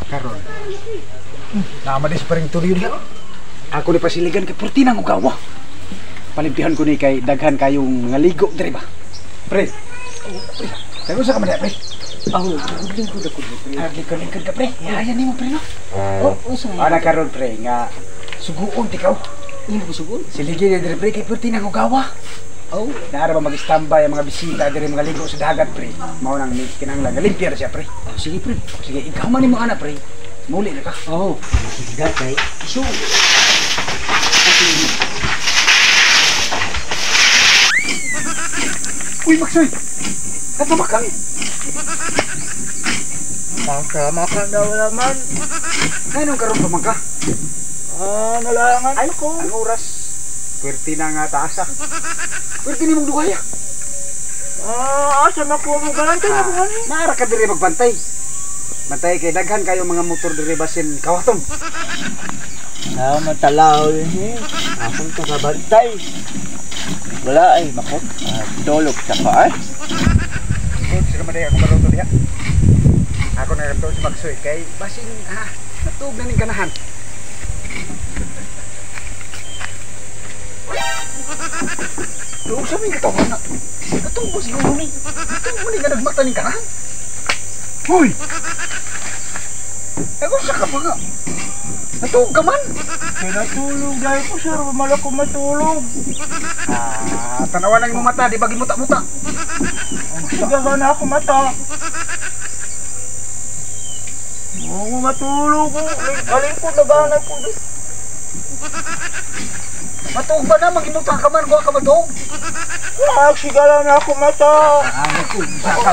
Karon. Namadis pa rin tuloy diha. Ako ni pasiligan kay perti nang ugawa. Palimpihan ko ni kay daghan kayong mga ligo diri ba. Pre. Pre. Tayo sa kamera pre. Lingkod ako pre. Lingkod ka pre. Ayan nimo pre no. Usa. Ana karon pre nga suguon tikaw. Imo sugon? Siligin diri pre kay perti nang ugawa. Naara ba mag-standby ang mga bisita diri mga ligo sa dagat pre. Mao nang kinahanglan limpyar siya pre. Sige pre. Sige, ikaw man nimo ana pre. Muli na ka. Sige kay. Isu. Uy, Maxoy! Natama ka! Makan daw naman. Anong karon pa man ka? Nalangan ako. Ang oras? Pwerte na nga taas ah. Pwerte ni mong dugaya. Asa na ko mo galantay na ko ani. Naara ka diri magbantay. Bantay kay daghan kayo mga motor diri basin kawaton. Matalaw eh. Akong tagabantay. Wala ay makot. Dolog sa paa. Sige maday ako karon to diha. Ako na to si Maxoy kay basin natug na ning kanahan. Lu sa mi katawan na. Atong bos siguro ni. Atong muli nga nagmata ning kanahan. Hoy. Ako sa ka pa nga. Natug ka man. Natulog dahil ko sir, malak ko matulog. Tanawan lang yung mata, di bagi muta-muta. Sige na ako mata. Matulog ko. Alingkod na ganay ko. Matug ba na, magimuta ka man, huwag ka matug. Sigala na ako mata. Nagtug sa ka.